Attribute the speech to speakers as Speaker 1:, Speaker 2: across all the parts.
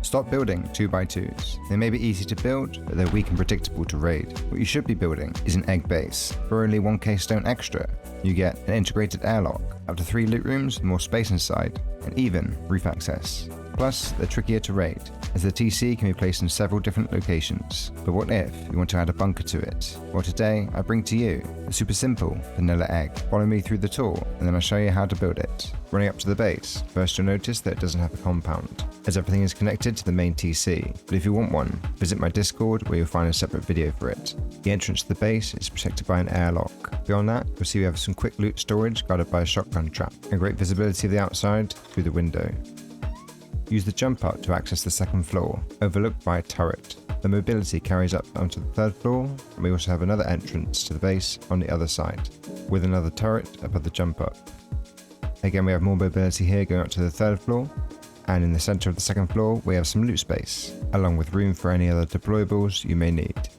Speaker 1: Stop building 2x2s. They may be easy to build, but they're weak and predictable to raid. What you should be building is an egg base. For only 1k stone extra, you get an integrated airlock, up to 3 loot rooms with more space inside, and even roof access. Plus, they're trickier to raid, as the TC can be placed in several different locations. But what if you want to add a bunker to it? Well, today I bring to you a super simple vanilla egg. Follow me through the tour, and then I'll show you how to build it. Running up to the base, first you'll notice that it doesn't have a compound, as everything is connected to the main TC. But if you want one, visit my Discord where you'll find a separate video for it. The entrance to the base is protected by an airlock. Beyond that, you'll see we have some quick loot storage guarded by a shotgun trap, and great visibility of the outside through the window. Use the jump up to access the second floor, overlooked by a turret. The mobility carries up onto the third floor, and we also have another entrance to the base on the other side, with another turret above the jump up. Again, we have more mobility here going up to the third floor, and in the center of the second floor we have some loot space, along with room for any other deployables you may need.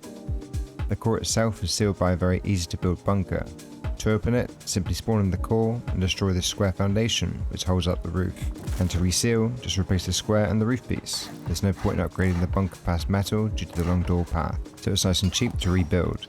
Speaker 1: The core itself is sealed by a very easy to build bunker. To open it, simply spawn in the core and destroy this square foundation which holds up the roof. And to reseal, just replace the square and the roof piece. There's no point in upgrading the bunker past metal due to the long door path, so it's nice and cheap to rebuild.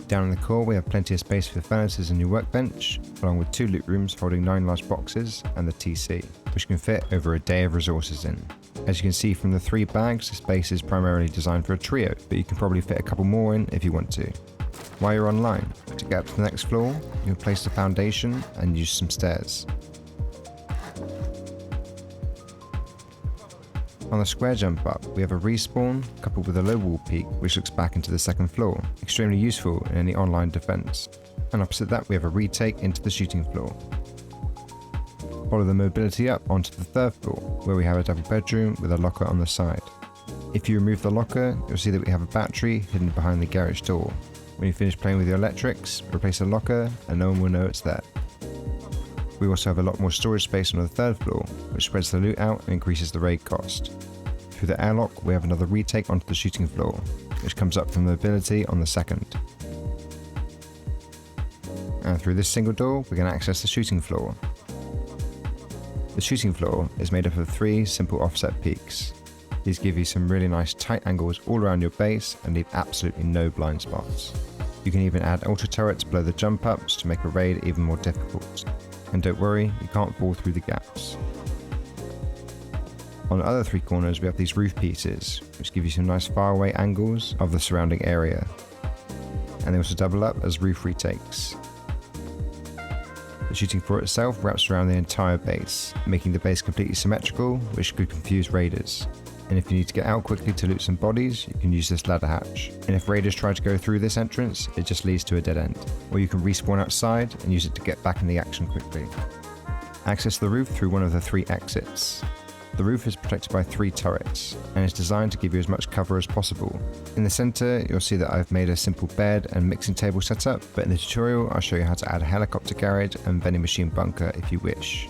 Speaker 1: Down in the core we have plenty of space for furnaces and your workbench, along with 2 loot rooms holding 9 large boxes and the TC, which can fit over a day of resources in. As you can see from the 3 bags, this base is primarily designed for a trio, but you can probably fit a couple more in if you want to. While you're online, to get up to the next floor, you'll place the foundation and use some stairs. On the square jump up, we have a respawn coupled with a low wall peak which looks back into the second floor, extremely useful in any online defense. And opposite that we have a retake into the shooting floor. Follow the mobility up onto the third floor, where we have a double bedroom with a locker on the side. If you remove the locker, you'll see that we have a battery hidden behind the garage door. When you finish playing with your electrics, replace the locker and no one will know it's there. We also have a lot more storage space on the third floor, which spreads the loot out and increases the raid cost. Through the airlock, we have another retake onto the shooting floor, which comes up from mobility on the second. And through this single door, we can access the shooting floor. The shooting floor is made up of 3 simple offset peaks. These give you some really nice tight angles all around your base and leave absolutely no blind spots. You can even add ultra turrets below the jump ups to make a raid even more difficult. And don't worry, you can't fall through the gaps. On the other 3 corners we have these roof pieces, which give you some nice faraway angles of the surrounding area. And they also double up as roof retakes. The shooting floor itself wraps around the entire base, making the base completely symmetrical, which could confuse raiders. And if you need to get out quickly to loot some bodies, you can use this ladder hatch. And if raiders try to go through this entrance, it just leads to a dead end. Or you can respawn outside and use it to get back in the action quickly. Access the roof through one of the 3 exits. The roof is protected by 3 turrets, and is designed to give you as much cover as possible. In the center, you'll see that I've made a simple bed and mixing table setup, but in the tutorial I'll show you how to add a helicopter garage and vending machine bunker if you wish.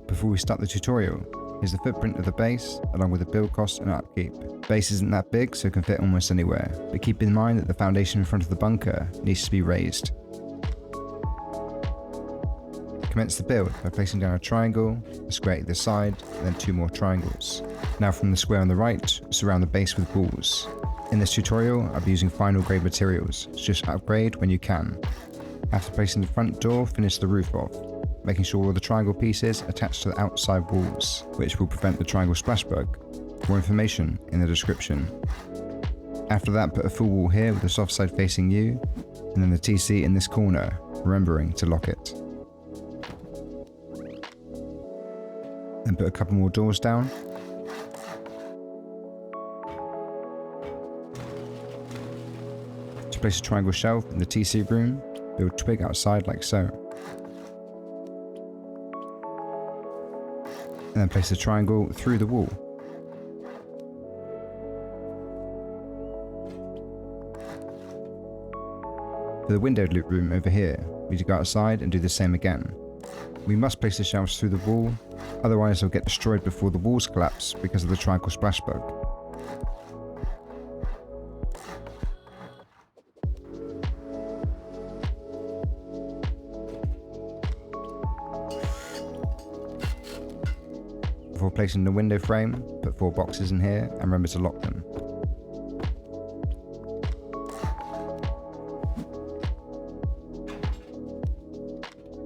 Speaker 1: Before we start the tutorial, here's the footprint of the base, along with the build cost and upkeep. The base isn't that big, so it can fit almost anywhere, but keep in mind that the foundation in front of the bunker needs to be raised. Commence the build by placing down a triangle, a square either side, and then 2 more triangles. Now from the square on the right, surround the base with walls. In this tutorial, I'll be using final grade materials, so just upgrade when you can. After placing the front door, finish the roof off, making sure all the triangle pieces attach to the outside walls, which will prevent the triangle splash bug. More information in the description. After that, put a full wall here with the soft side facing you, and then the TC in this corner, remembering to lock it. Then put a couple more doors down. To place a triangle shelf in the TC room, build twig outside like so. And then place the triangle through the wall. For the windowed loot room over here, we need to go outside and do the same again. We must place the shelves through the wall, otherwise they'll get destroyed before the walls collapse because of the triangle splash bug. Before Before placing the window frame, put 4 boxes in here and remember to lock them.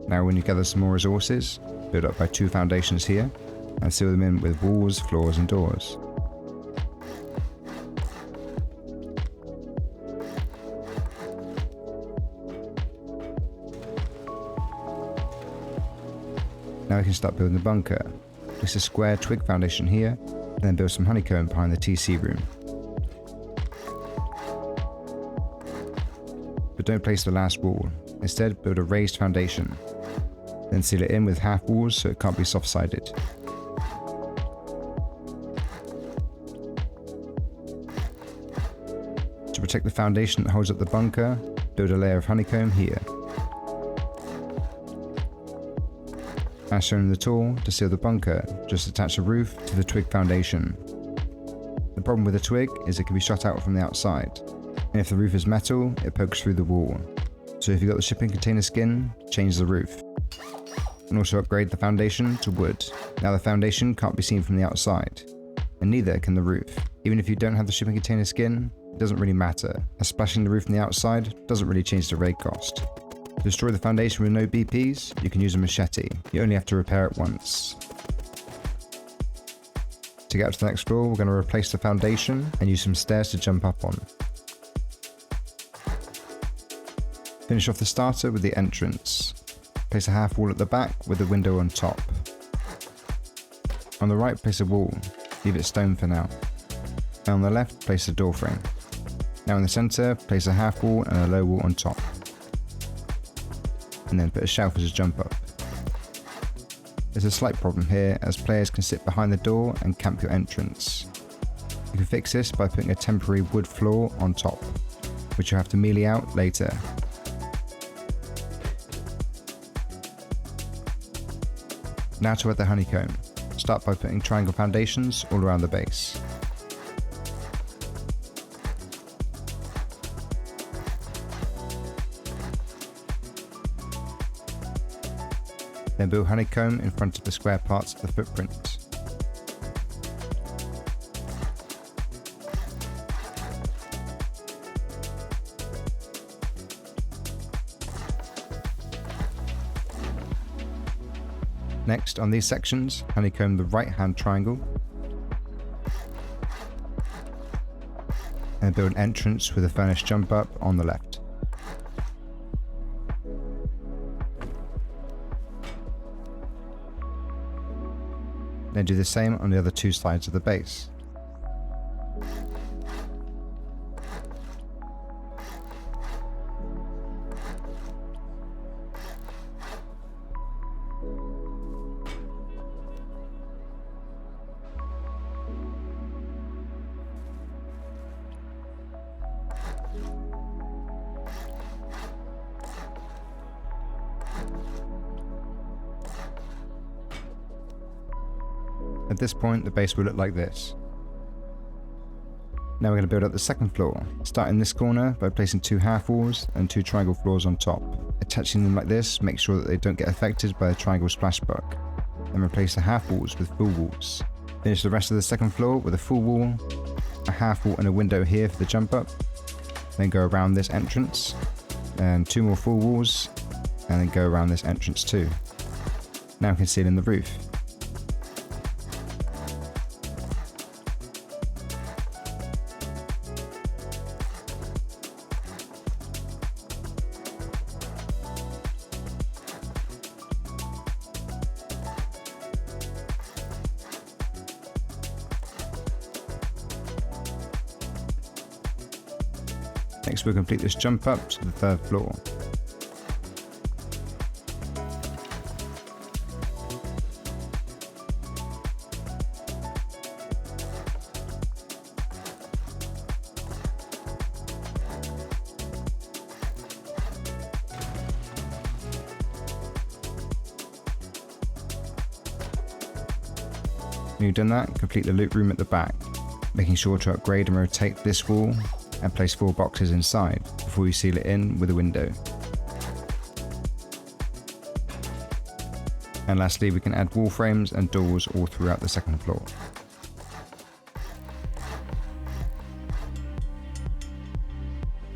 Speaker 1: Now when you gather some more resources, build up by 2 foundations here and seal them in with walls, floors and doors. Now we can start building the bunker. Place a square twig foundation here, and then build some honeycomb behind the TC room. But don't place the last wall. Instead, build a raised foundation. Then seal it in with half walls so it can't be soft-sided. To protect the foundation that holds up the bunker, build a layer of honeycomb here. As shown in the tool, to seal the bunker, just attach a roof to the twig foundation. The problem with a twig is it can be shot out from the outside, and if the roof is metal, it pokes through the wall. So if you've got the shipping container skin, change the roof. And also upgrade the foundation to wood. Now the foundation can't be seen from the outside, and neither can the roof. Even if you don't have the shipping container skin, it doesn't really matter, as splashing the roof from the outside doesn't really change the raid cost. To destroy the foundation with no BPs, you can use a machete. You only have to repair it once. To get up to the next floor, we're going to replace the foundation and use some stairs to jump up on. Finish off the starter with the entrance. Place a half wall at the back with a window on top. On the right, place a wall. Leave it stone for now. And on the left, place a door frame. Now in the centre, place a half wall and a low wall on top. And then put a shelf as a jump up. There's a slight problem here, as players can sit behind the door and camp your entrance. You can fix this by putting a temporary wood floor on top, which you'll have to melee out later. Now to add the honeycomb. Start by putting triangle foundations all around the base. Then build honeycomb in front of the square parts of the footprint. Next, on these sections, honeycomb the right-hand triangle and build an entrance with a furnace jump up on the left. Then do the same on the other 2 sides of the base. At this point, the base will look like this. Now we're going to build up the second floor. Start in this corner by placing 2 half walls and 2 triangle floors on top. Attaching them like this, make sure that they don't get affected by the triangle splash bug. Then replace the half walls with full walls. Finish the rest of the second floor with a full wall, a half wall and a window here for the jump up. Then go around this entrance, and 2 more full walls, and then go around this entrance too. Now we can seal in the roof. Next we'll complete this jump up to the 3rd floor. When you've done that, complete the loot room at the back, making sure to upgrade and rotate this wall and place 4 boxes inside before you seal it in with a window. And lastly, we can add wall frames and doors all throughout the second floor.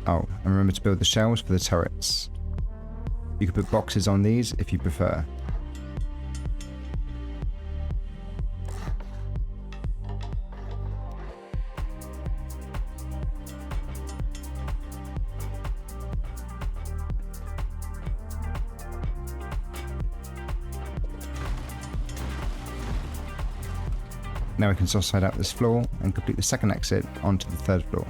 Speaker 1: Oh, and remember to build the shelves for the turrets. You can put boxes on these if you prefer. Now we can soft side out this floor and complete the second exit onto the third floor.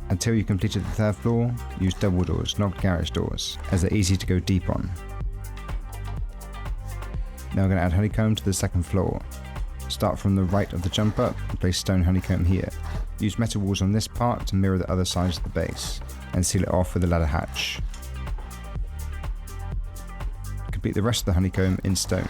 Speaker 1: Until you completed the third floor, use double doors, not garage doors, as they're easy to go deep on. Now we're going to add honeycomb to the second floor. Start from the right of the jump up and place stone honeycomb here. Use metal walls on this part to mirror the other sides of the base, and seal it off with a ladder hatch. Complete the rest of the honeycomb in stone.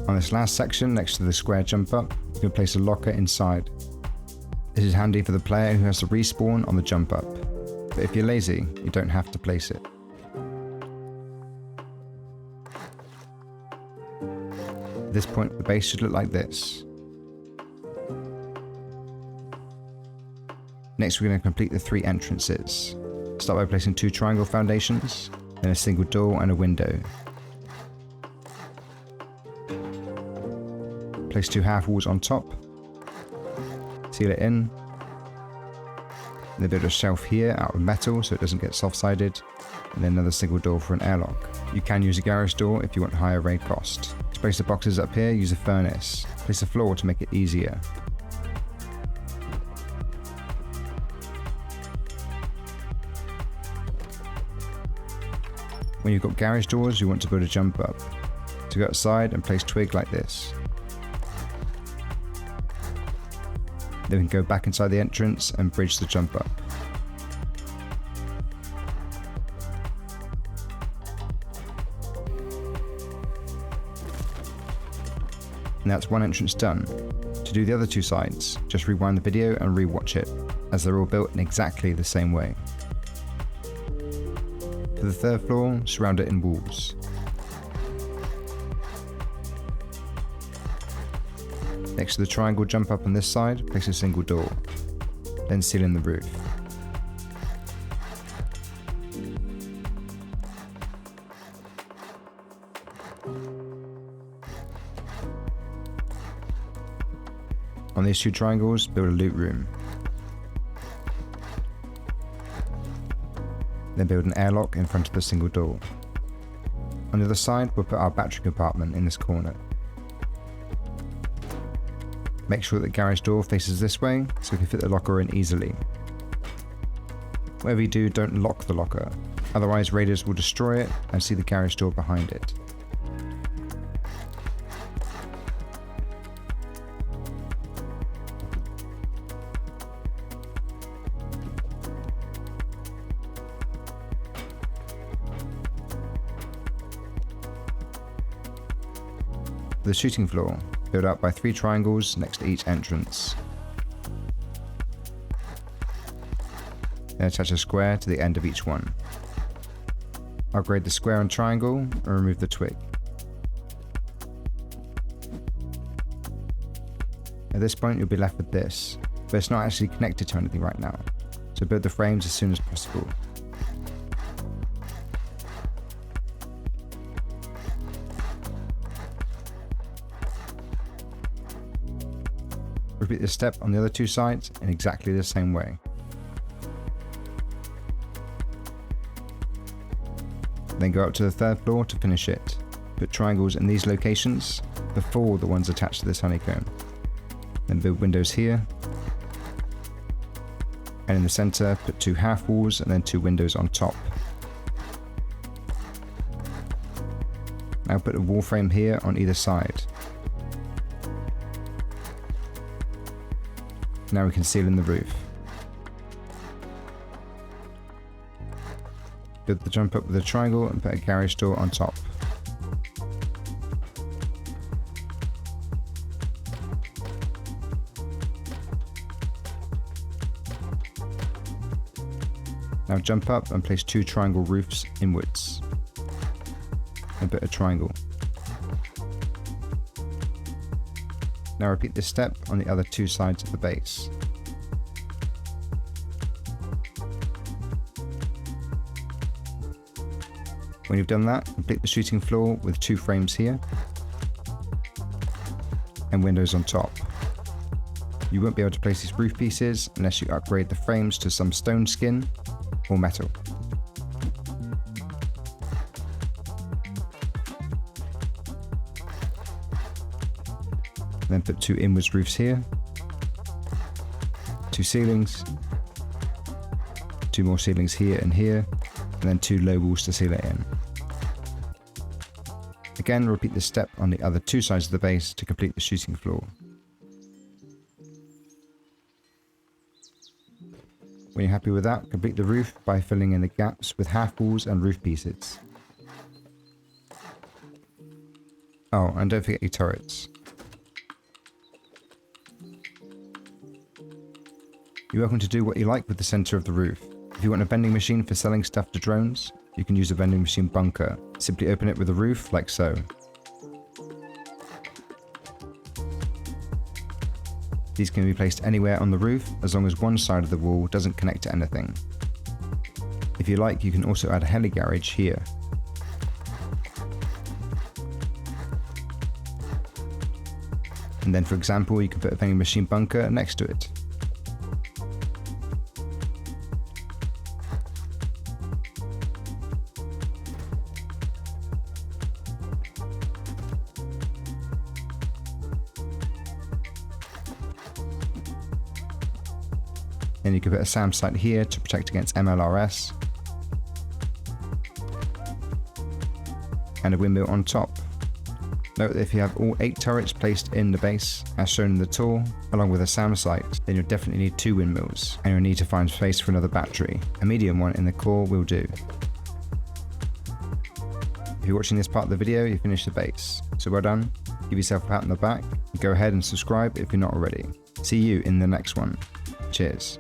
Speaker 1: On this last section next to the square jump up, you can place a locker inside. This is handy for the player who has to respawn on the jump up, but if you're lazy, you don't have to place it. At this point, the base should look like this. Next, we're going to complete the 3 entrances. Start by placing 2 triangle foundations, then a single door and a window. Place 2 half walls on top, seal it in, then build a shelf here out of metal so it doesn't get soft-sided, and then another single door for an airlock. You can use a garage door if you want higher raid cost. To place the boxes up here, use a furnace. Place a floor to make it easier. When you've got garage doors, you want to build a jump up. So go outside and place twig like this. Then we can go back inside the entrance and bridge the jump up. And that's one entrance done. To do the other 2 sides, just rewind the video and rewatch it, as they're all built in exactly the same way. For the third floor, surround it in walls. Next to the triangle jump up on this side, place a single door, then seal in the roof. On these 2 triangles, build a loot room. Then build an airlock in front of the single door. On the other side, we'll put our battery compartment in this corner. Make sure that the garage door faces this way so we can fit the locker in easily. Whatever you do, don't lock the locker, otherwise raiders will destroy it and see the garage door behind it. The shooting floor, built up by 3 triangles next to each entrance. Then attach a square to the end of each one. Upgrade the square and triangle and remove the twig. At this point you'll be left with this, but it's not actually connected to anything right now, so build the frames as soon as possible. Repeat this step on the other 2 sides in exactly the same way. Then go up to the third floor to finish it. Put triangles in these locations before the ones attached to this honeycomb. Then build windows here. And in the center, put 2 half walls and then 2 windows on top. Now put a wall frame here on either side. Now we can seal in the roof. Build the jump up with a triangle and put a garage door on top. Now jump up and place 2 triangle roofs inwards. And put a triangle. Now repeat this step on the other 2 sides of the base. When you've done that, complete the shooting floor with 2 frames here and windows on top. You won't be able to place these roof pieces unless you upgrade the frames to some stone skin or metal. Then put 2 inwards roofs here, 2 ceilings, 2 more ceilings here and here, and then 2 low walls to seal it in. Again, repeat this step on the other 2 sides of the base to complete the shooting floor. When you're happy with that, complete the roof by filling in the gaps with half walls and roof pieces. Oh, and don't forget your turrets. You're welcome to do what you like with the center of the roof. If you want a vending machine for selling stuff to drones, you can use a vending machine bunker. Simply open it with a roof, like so. These can be placed anywhere on the roof, as long as one side of the wall doesn't connect to anything. If you like, you can also add a heli garage here. And then for example, you can put a vending machine bunker next to it. Then you can put a SAM site here to protect against MLRS. And a windmill on top. Note that if you have all 8 turrets placed in the base, as shown in the tour, along with a SAM site, then you'll definitely need 2 windmills, and you'll need to find space for another battery. A medium one in the core will do. If you're watching this part of the video, you finished the base. So well done, give yourself a pat on the back, and go ahead and subscribe if you're not already. See you in the next one. Cheers.